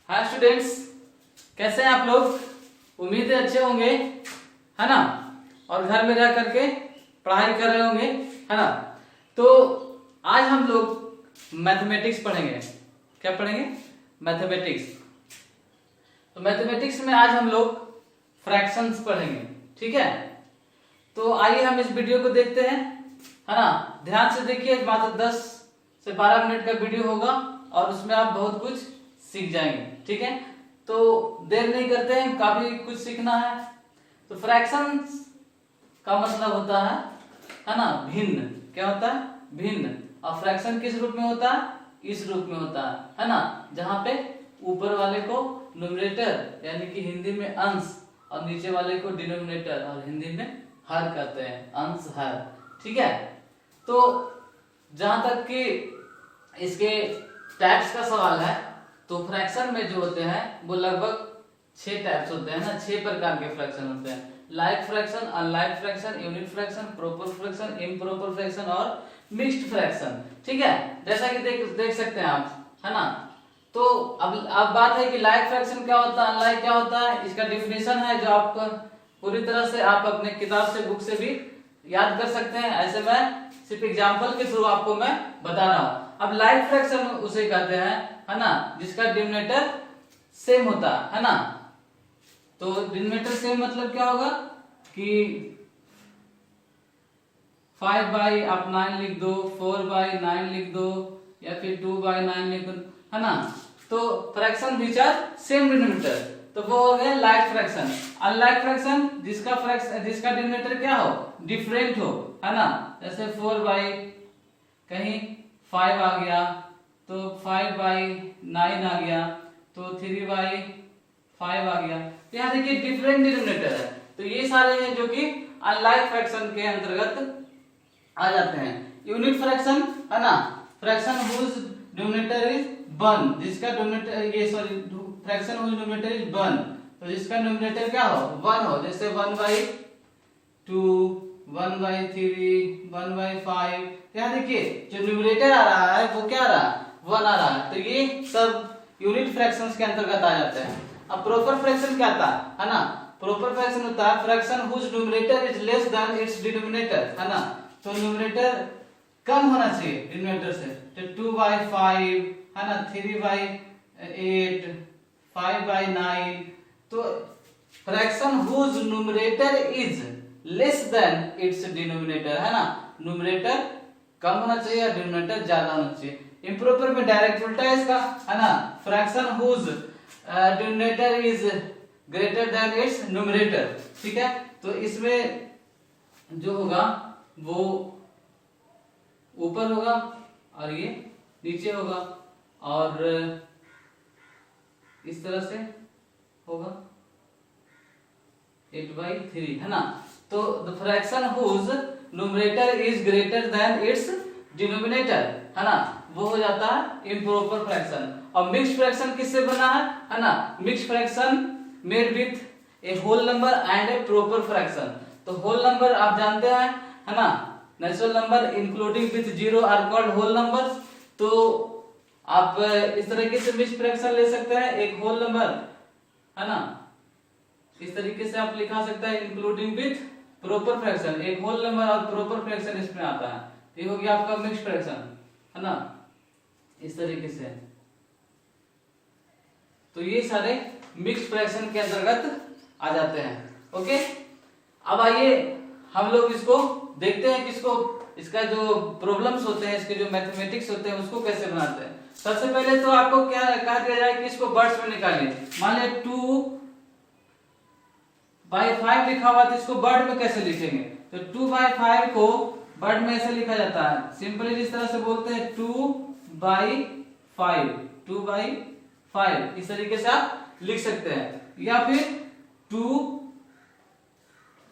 Hi students, कैसे हैं आप लोग। उम्मीद है अच्छे होंगे, है ना। और घर में रह करके पढ़ाई कर रहे होंगे, है ना। तो आज हम लोग मैथमेटिक्स पढ़ेंगे। क्या पढ़ेंगे? मैथमेटिक्स। तो मैथमेटिक्स में आज हम लोग फ्रैक्शंस पढ़ेंगे, ठीक है। तो आइए हम इस वीडियो को देखते हैं, है ना। ध्यान से देखिए, मात्र 10 से 12 मिनट का वीडियो होगा और उसमें आप बहुत कुछ सीख जाएंगे, ठीक है। तो देर नहीं करते हैं, काफी कुछ सीखना है। तो फ्रैक्शंस का मतलब होता है ना, भिन्न। क्या होता है? भिन्न। और फ्रैक्शन किस रूप में होता है? इस रूप में होता है ना। जहां पे ऊपर वाले को न्यूमरेटर यानी कि हिंदी में अंश और नीचे वाले को डिनोमिनेटर और हिंदी में हर कहते हैं, अंश हर, ठीक है। तो जहां तक कि इसके टाइप्स का सवाल है, तो फ्रैक्शन में जो होते हैं वो लगभग 6 टाइप्स होते हैं ना, 6 प्रकार के फ्रैक्शन होते हैं। Like fraction, unlike fraction, unit fraction, proper fraction, improper fraction और मिक्स्ड फ्रैक्शन, ठीक है। जैसा कि देख सकते हैं आप, है ना। तो अब बात है कि लाइक फ्रैक्शन क्या होता है, अनलाइक क्या होता है। इसका डिफिनेशन है जो आप पूरी तरह से आप अपने किताब से, बुक से भी याद कर सकते हैं। ऐसे मैं सिर्फ एग्जांपल के थ्रू आपको मैं बता रहा हूं। अब लाइक फ्रैक्शन उसे कहते हैं, है ना, जिसका डिनोमिनेटर सेम होता है ना। तो डिनोमिनेटर सेम मतलब क्या होगा कि 5/9 आप 9 लिख दो, 4/9 लिख दो, या फिर 2/9 लिख दो, है ना। तो fraction which are same denominator, तो वो हो गया लाइक फ्रैक्शन। अनलाइक फ्रैक्शन जिसका डिनोमिनेटर क्या हो, डिफरेंट हो, है ना। जैसे 4 कहीं 5 आ गया, तो 5/9 आ गया, तो 3/5 आ गया। तो यहाँ देखिए डिफरेंट डिनोमिनेटर है। तो ये सारे हैं जो कि अनलाइक फ्रैक्शन के अंतर्गत आ जाते हैं। यूनिट फ्रैक्शन, है ना, फ्रैक्शन हुज डिनोमिनेटर इज 1, जिसका denominator fraction whose denominator is 1, तो जिसका डिनोमिनेटर क्या हो, 1 हो। जैसे 1/2, 1/3, 1/5। यहाँ देखिए जो न्यूमरेटर आ रहा है वो क्या आ रहा है, 1 आ रहा है। तो ये सब यूनिट फ्रैक्शंस के अंतर्गत आ जाते हैं। अब प्रोपर फ्रैक्शन क्या था, है ना। प्रोपर फ्रैक्शन होता है fraction whose numerator is less than its denominator, है ना। तो न्यूमरेटर कम होना चाहिए डिनोमिनेटर से। तो 2/5, है ना, 3/8, 5/9। तो fraction whose numerator is less than its denominator, है ना। न्यूमरेटर कम होना चाहिए और डिनोमिनेटर ज्यादा होना चाहिए। इम्प्रॉपर में डायरेक्ट उल्टा है इसका, है ना। Fraction whose denominator is greater than its numerator, ठीक है। तो इसमें जो होगा वो ऊपर होगा और ये नीचे होगा, और इस तरह से होगा 8/3, है ना। तो the fraction whose numerator is greater than its denominator, है ना, वो हो जाता है इम्प्रॉपर फ्रैक्शन। और मिक्स्ड फ्रैक्शन किससे बना है ना। Mixed fraction made with a whole number and a proper fraction. तो होल नंबर आप जानते हैं, है ना, natural number including with 0 are called whole numbers. तो आप इस तरीके से मिक्स्ड फ्रैक्शन ले सकते हैं। एक होल नंबर, है ना, इस तरीके से आप लिखा सकते हैं इंक्लूडिंग विथ प्रॉपर फ्रैक्शन। एक होल नंबर और प्रॉपर फ्रैक्शन इसमें आता है। ये हो गया आपका मिक्स्ड फ्रैक्शन, है ना, इस तरीके से। तो ये सारे मिक्स्ड फ्रैक्शन के अंतर्गत आ जाते हैं, ओके। अब आइए हम लोग इसको देखते हैं, किसको इसका जो प्रॉब्लम्स होते हैं, इसके जो मैथमेटिक्स होते हैं उसको कैसे बनाते हैं। सबसे पहले तो आपको क्या कहा दिया जाए कि इसको वर्ड्स में निकालिए। मान लिया 2/5 लिखा हुआ, तो इसको वर्ड में कैसे लिखेंगे। तो 2/5 को वर्ड में ऐसे लिखा जाता है, सिंपली इस तरह से बोलते हैं 2/5, 2/5 इस तरीके से आप लिख सकते हैं। या फिर 2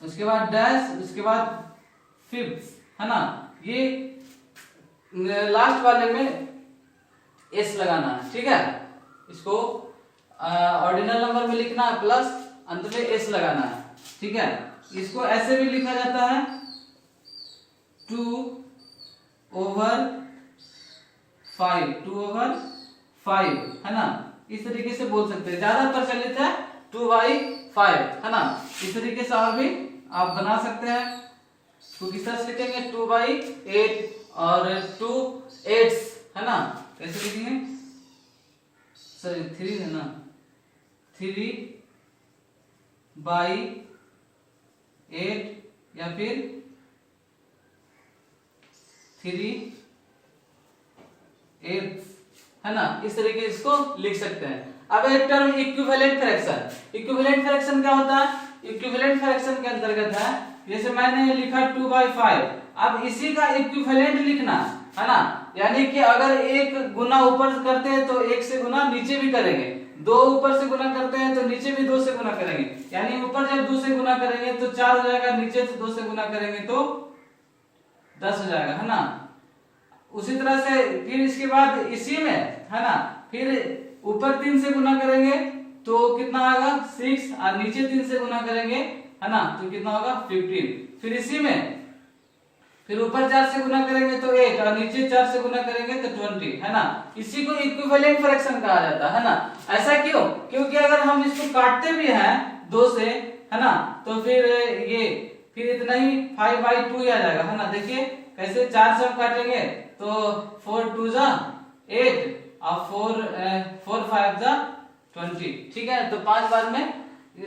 उसके बाद डैश, उसके बाद 5, है ना। ये लास्ट वाले में एस लगाना है, ठीक है। इसको ऑर्डिनल नंबर में लिखना है, प्लस अंत में एस लगाना है, ठीक है। इसको ऐसे भी लिखा जाता है 2/5, 2/5, है ना। इस तरीके से बोल सकते हैं, ज्यादा प्रचलित है 2/5, है ना। इस तरीके से और भी आप बना सकते हैं। तो किस तरह से लिखेंगे 2/8 और 2/8, है ना। कैसे लिखेंगे, सॉरी 3 है ना, 3/8 या फिर 3/8, है ना। इस तरीके से इसको लिख सकते हैं। अब एक term equivalent fraction. Equivalent fraction क्या होता है, इक्विवेलेंट फ्रैक्शन के अंतर्गत है, जैसे मैंने लिखा 2/5, अब इसी का इक्विवेलेंट लिखना, है ना। यानी कि अगर एक गुना ऊपर करते हैं तो एक से गुना नीचे भी करेंगे, दो ऊपर से गुना करते हैं तो नीचे भी 2 से गुना करेंगे, यानी ऊपर जब 2 से गुना करेंगे तो 4 हो जाएगा, नीचे से 2 से गुना करेंगे तो 10 हो जाएगा, है ना। उसी तरह से फिर इसके बाद इसी में, है ना, फिर ऊपर 3 से गुना करेंगे तो कितना आएगा 6, और नीचे 3 से गुना करेंगे, है ना, तो कितना होगा 15। फिर इसी में फिर ऊपर 4 से गुना करेंगे तो 8, और नीचे 4 से गुना करेंगे तो 20, है ना। इसी को इक्विवेलेंट फ्रैक्शन कहा जाता है ना। ऐसा क्यों, क्योंकि अगर हम इसको काटते भी हैं 2 से, है ना, तो फिर ये फिर इतना ही 5/2 आ जाएगा, है ना। देखिए कैसे 4 से हम काटेंगे तो 4 2 जा 8 और 4 5 जा 20, ठीक है। तो 5 बार में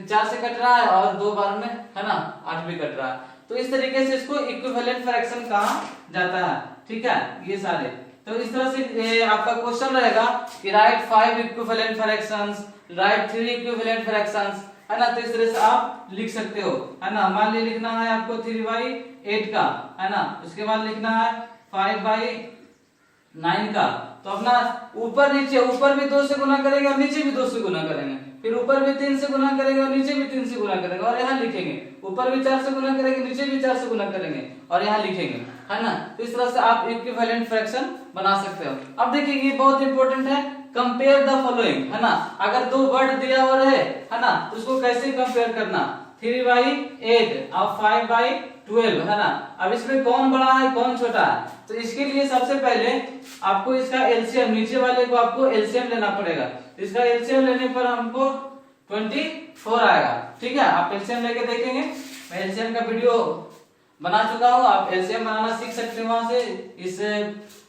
4 से कट रहा है और 2 बार में, है ना, 8 भी कट रहा है। तो इस तरीके से इसको इक्विवेलेंट फ्रैक्शन कहा जाता है, ठीक है। ये सारे तो इस तरह से आपका क्वेश्चन रहेगा कि right 5 equivalent fractions, right 3 equivalent fractions, है ना। तो इस तरह से आप लिख सकते हो, है ना। मान लीजिए लिखना है आपको 3/8 का, है ना, उसके बाद लिखना है 5/9 का, तो अपना ऊपर नीचे, ऊपर भी 2 से गुना करेंगे और नीचे भी 2 से गुना करेंगे, फिर ऊपर भी 3 से गुना करेंगे और नीचे भी 3 से गुना करेंगे, और यहाँ लिखेंगे ऊपर भी 4 से गुना करेंगे, नीचे भी 4 से गुना करेंगे और यहाँ लिखेंगे, है ना। तो इस तरह से आप इक्विवेलेंट फ्रैक्शन बना सकते हो। अब देखिए ये बहुत इंपॉर्टेंट है, कंपेयर द फॉलोइंग, है ना। अगर 2 वर्ड दिया हुआ रहे, है ना, तो उसको कैसे कंपेयर करना, 3/8 और 5/12, है ना। अब इसमें कौन बड़ा है कौन छोटा है, तो इसके लिए सबसे पहले आपको इसका एलसीएम, नीचे वाले को आपको एलसीएम लेना पड़ेगा। इसका एलसीएम लेने पर हमको 24 आएगा, ठीक है। आप एलसीएम लेके देखेंगे, मैं एलसीएम का वीडियो बना चुका हूँ, आप एलसीएम बनाना सीख सकते हैं वहां से, इस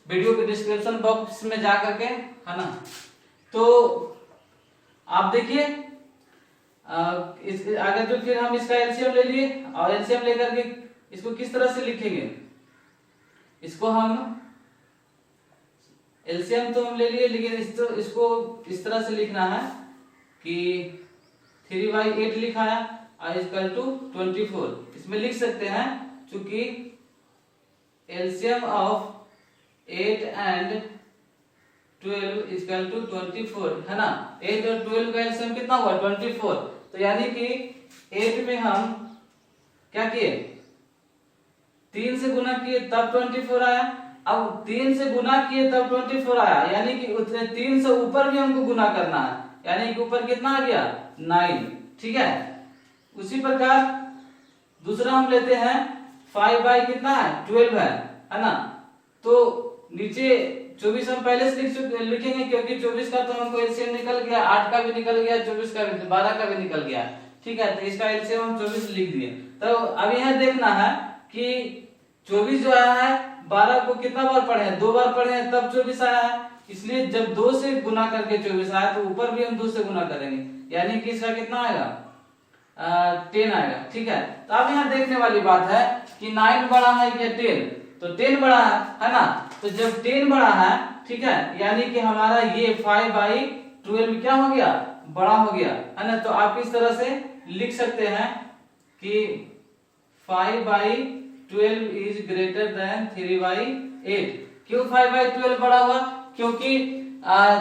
वीडियो के डिस्क्रिप्शन बॉक्स में जा करके, है ना। तो आप देखिए इस आगे जो फिर हम इसका एलसीएम ले लिए, और एलसीएम लेकर के इसको किस तरह से लिखेंगे, इसको हम एलसीएम तो हम ले लिए, लेकिन इसको इस तरह से लिखना है कि 3/8 लिखा है और इक्वल टू 24, इसमें लिख सकते हैं चूंकि LCM of 8 and 12 equal to 24, है ना। 8 और 12 का एलसीएम कितना हुआ 24, तो यानी कि 8 में हम क्या किए 3 से गुना किए तब 24 आया, अब 3 से गुना किए तब 24 आया, यानी कि उतने 3 से ऊपर भी हमको गुना करना है, यानी कि ऊपर कितना आ गया 9, ठीक है। उसी प्रकार दूसरा हम लेते हैं 5 कितना है 12 है ना। तो नीचे 24 हम पहले से लिखेंगे, क्योंकि 24 का तो हमको एलसीएम निकल गया, 8 का भी निकल गया, 24 का भी, 12 का भी निकल गया, ठीक है। तो इसका एलसीएम हम 24 लिख दिए। तो अब यह देखना है कि 24 जो आया है 12 को कितना बार पढ़े हैं, 2 बार पढ़े हैं तब 24 आया है, इसलिए जब 2 से गुना करके 24 आया तो ऊपर भी हम 2 से गुना करेंगे, यानी कि इसका कितना आएगा 10 आएगा, ठीक है। तो अब यहाँ देखने वाली बात है कि 9 बड़ा है या 10, तो 10 बड़ा है ना। तो जब 10 बड़ा है, ठीक है, यानी कि हमारा ये 5/12 क्या हो गया बड़ा हो गया, है ना। तो आप इस तरह से लिख सकते हैं कि 5/12 इज ग्रेटर देन 3/8। क्यों 5/12 बड़ा हुआ, क्योंकि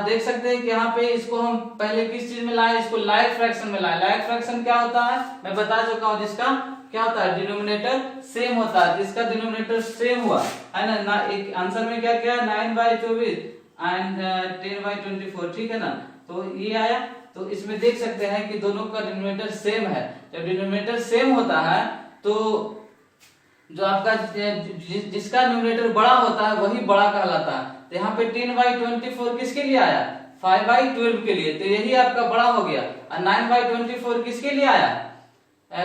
देख सकते हैं कि यहाँ पे इसको हम पहले किस चीज में लाए, इसको लाइक फ्रैक्शन में लाए। लाइक फ्रैक्शन क्या होता है मैं बता चुका हूँ, जिसका क्या होता है डिनोमिनेटर सेम होता है, जिसका डिनोमिनेटर सेम हुआ, है ना। एक आंसर में क्या क्या 9/24 एंड 10/24, ठीक है ना। तो ये आया, तो इसमें देख सकते हैं कि दोनों का डिनोमिनेटर सेम है। जब डिनोमिनेटर सेम होता है तो जो आपका जिसका न्यूमरेटर बड़ा होता है वही बड़ा कहलाता है। तो यहाँ पे 10/24 किसके लिए आया 5/12 के लिए, तो यही आपका बड़ा हो गया। और 9/24 किसके लिए आया?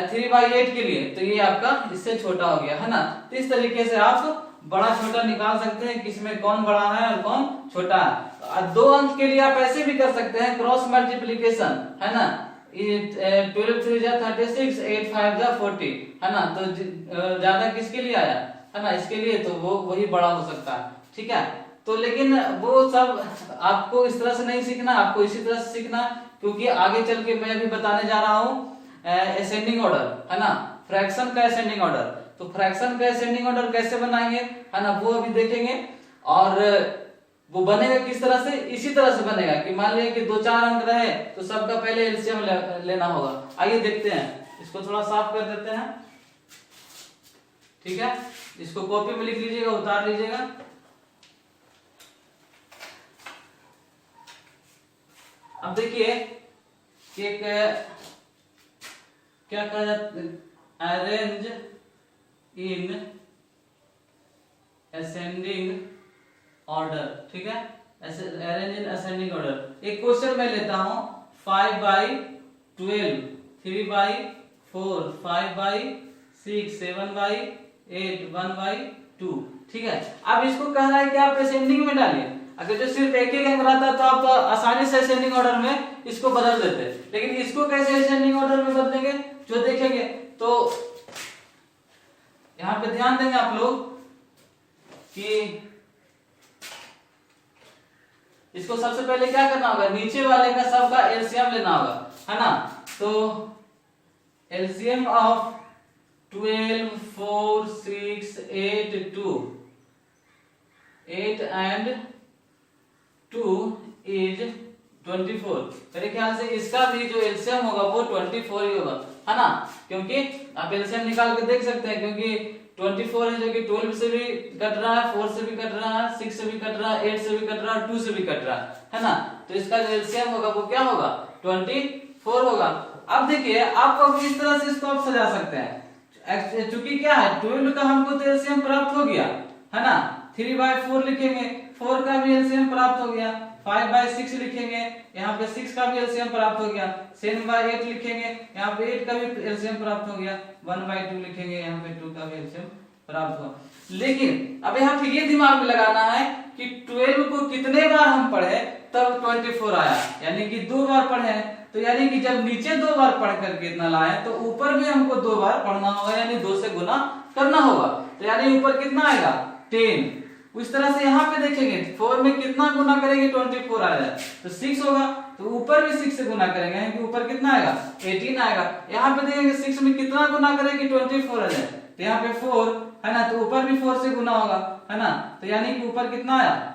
3/8 के लिए, तो ये आपका इससे छोटा हो गया, है ना। तो इस तरीके से आप बड़ा छोटा निकाल सकते हैं, किसमें कौन बड़ा है और कौन छोटा है। 2 अंक के लिए आप ऐसे भी कर सकते हैं, क्रॉस मल्टीप्लीकेशन, है ना। 12 3 जा 36, 8 5 जा 40, है ना। तो ज्यादा किसके लिए आया, है ना, इसके लिए, तो वो वही बड़ा हो सकता है, ठीक है। तो लेकिन वो सब आपको इस तरह से नहीं सीखना, आपको इसी तरह से सीखना, क्योंकि आगे चल के मैं अभी बताने जा रहा हूँ असेंडिंग ऑर्डर, है ना, फ्रैक्शन का असेंडिंग ऑर्डर। तो फ्रैक्शन का असेंडिंग ऑर्डर कैसे बनाएंगे, है ना, वो अभी देखेंगे। और वो बनेगा किस तरह से, इसी तरह से बनेगा कि मान लीजिए कि 2-4 अंक रहे तो सबका पहले एलसीएम लेना होगा। आइए देखते हैं, इसको थोड़ा साफ कर देते हैं, ठीक है। इसको कॉपी में लिख लीजिएगा, उतार लीजिएगा। अब देखिए कि एक क्या कहा जाता है, अरेंज इन असेंडिंग ऑर्डर, ठीक है, अरेंज इन असेंडिंग ऑर्डर। एक क्वेश्चन मैं लेता हूं, 5/12, 3/4, 5/6, 7/8, 1/2, ठीक है। अब इसको कह रहा है कि आप असेंडिंग में डालिए। अगर जो सिर्फ एक अंक रहता तो आप तो आसानी से असेंडिंग ऑर्डर में इसको बदल देते, लेकिन इसको कैसे असेंडिंग ऑर्डर में बदलेंगे जो देखेंगे। तो यहां पे ध्यान देंगे आप लोग कि इसको सबसे पहले क्या करना होगा, नीचे वाले का सबका एलसीएम लेना होगा, है ना। तो एलसीएम ऑफ 12, 4, 6, 8, 2, 8 and 2 is 24। मेरे ख्याल से इसका भी जो एलसीएम होगा वो 24 ही होगा, है ना, क्योंकि आप एलसीएम निकाल के देख सकते हैं, क्योंकि 24 है जो कि 12 से भी कट रहा है, 4 से भी कट रहा है, 6 से भी कट रहा है, 8 से भी कट रहा है, 2 से भी कट रहा है ना। तो इसका जो एलसीएम होगा वो क्या होगा, 24 होगा। अब देखिए आप इस तरह से इसको आप सजा सकते हैं, चूंकि क्या है 12 का हमको तो एलसीएम प्राप्त हो गया, है ना। 3/4 लिखेंगे, 4 का भी एलसीएम प्राप्त हो गया। 5/6 लिखेंगे, यहाँ पे 6 का भी एलसीएम प्राप्त हो गया। 7/8 लिखेंगे, यहाँ पे 8 का भी एलसीएम प्राप्त हो गया। 1/2 लिखेंगे, यहाँ पे 2 का भी एलसीएम प्राप्त हुआ। लेकिन अब यहाँ पे ये दिमाग में लगाना है कि 12 को कितने बार हम पढ़े तब 24 आया, यानी कि 2 बार पढ़े, तो यानी कि जब नीचे 2 बार पढ़ करके इतना लाए तो ऊपर भी हमको 2 बार पढ़ना होगा, यानी 2 से गुना करना होगा। तो यानी ऊपर कितना आएगा, 10। उस तरह से यहाँ पे देखेंगे 4 में कितना गुना करेंगे, 24 आ जाए तो 6 होगा, तो ऊपर भी 6 से गुना करेंगे, यानी कि ऊपर कितना आएगा, 18 आएगा। यहाँ पे देखेंगे 6 में कितना गुना करेंगे, 24 आ जाए, तो यहाँ पे 4 है ना, तो ऊपर भी 4 से गुना होगा, है ना। तो यानी कि ऊपर कितना आया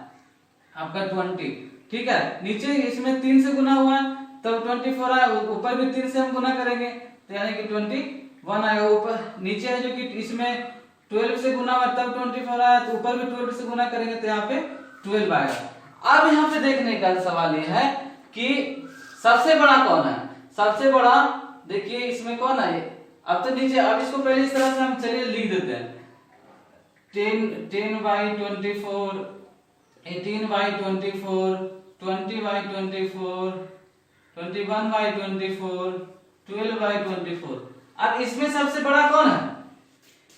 आपका 20, ठीक है। नीचे इसमें 3 से गुना हुआ है तब 24 आया, ऊपर भी 3 से हम गुना करेंगे तो यानी कि 21 आएगा। ऊपर नीचे है जो कि इसमें 12 से गुना हुआ तब 24 आया, तो ऊपर भी 12 से गुना करेंगे तो यहाँ पे 12 आएगा। अब यहाँ पे देखने का सवाल ये है कि सबसे बड़ा कौन है, सबसे बड़ा देखिए इसमें कौन है। अब तो नीचे, अब इसको पहले इस तरह से हम चलिए लिख देते हैं, 10/24, 18/24, 20/24, 21/24, 12/24। अब इसमें सबसे बड़ा कौन है,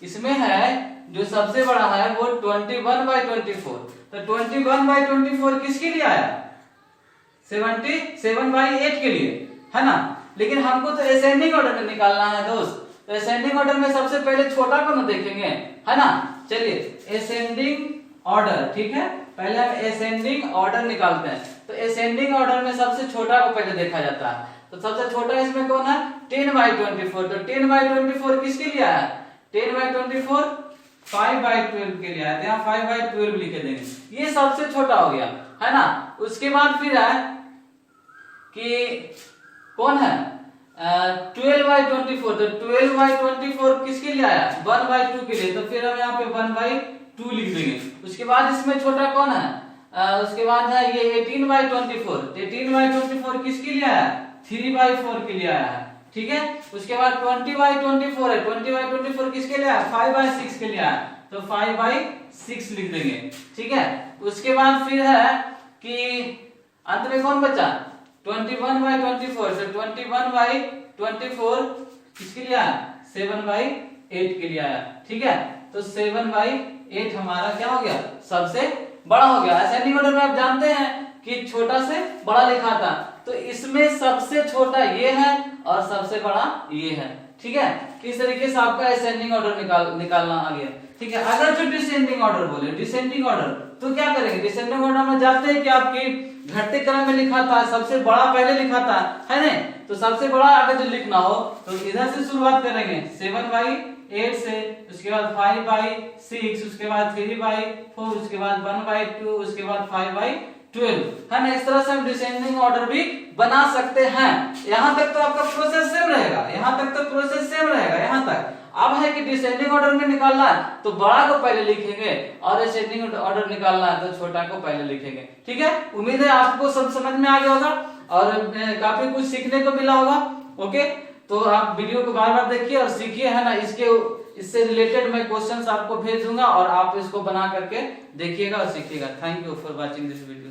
इसमें है जो सबसे बड़ा है वो 21/24। तो 21/24 किसके लिए आया, 77/8 के लिए, है ना। लेकिन हमको तो असेंडिंग ऑर्डर में निकालना है दोस्त, तो असेंडिंग ऑर्डर में सबसे पहले छोटा कौन देखेंगे, है ना। चलिए असेंडिंग ऑर्डर, ठीक है, पहले हम असेंडिंग ऑर्डर निकालते हैं। तो असेंडिंग ऑर्डर में सबसे छोटा को पहले देखा जाता है, तो सबसे छोटा इसमें कौन है, 10/24। तो 10/24 किसके लिए आया, 10/24 5/12 के लिए आया, यहाँ 5/12 लिखे देंगे, ये सबसे छोटा हो गया, है ना। उसके बाद फिर है कि कौन है 12/24। तो 12/24 किसके लिए आया, 1/2 के लिए, तो फिर हम यहाँ पे 1/2 लिख देंगे। उसके बाद इसमें छोटा कौन है, उसके बाद है ये 18/24। 18/24 किसके लिए आया, 3/4 के लिए आया है, ठीक है। उसके बाद 20/24 है, 20/24 किसके लिए आया, 5/6 के लिए आया, तो 5/6 लिख देंगे, ठीक है। उसके बाद फिर है कि अंत में कौन बचा 21/24, तो 21/24 किसके लिए आया 7/8 के लिए आया। ठीक है, तो 7/8 हमारा क्या हो गया सबसे बड़ा हो गया। असेंडिंग ऑर्डर में आप जानते हैं कि छोटा से बड़ा लिखा था, तो इसमें सबसे छोटा ये है और सबसे बड़ा ये है। ठीक है, किस तरीके से आपका असेंडिंग ऑर्डर निकालना आ गया। ठीक है, अगर जो डिसेंडिंग ऑर्डर बोले डिसेंडिंग ऑर्डर, तो क्या करेंगे डिसेंडिंग ऑर्डर में जाते हैं कि आपकी घटते क्रम में लिखा था, सबसे बड़ा पहले लिखा था, है ना, तो सबसे बड़ा अगर जो लिखना हो तो इधर से शुरुआत करेंगे 7/8 से, उसके बाद 5/6, उसके बाद 3/4, उसके बाद 1/2, उसके बाद 5/12, है ना। इस तरह से हम डिसेंडिंग ऑर्डर भी बना सकते हैं। यहां तक तो आपका प्रोसेस सेम रहेगा, यहां तक तो प्रोसेस सेम रहेगा यहां तक। अब है कि डिसेंडिंग ऑर्डर में निकालना है तो बड़ा को पहले लिखेंगे और असेंडिंग ऑर्डर निकालना है तो छोटा को पहले लिखेंगे। ठीक है, उम्मीद है आपको सब समझ में आ गया होगा और काफी कुछ सीखने को मिला होगा। ओके, तो आप वीडियो को बार बार देखिए और सीखिए, है ना। इससे रिलेटेड मैं क्वेश्चंस आपको भेज दूंगा और आप इसको बना करके देखिएगा और सीखिएगा। Thank you for watching this video.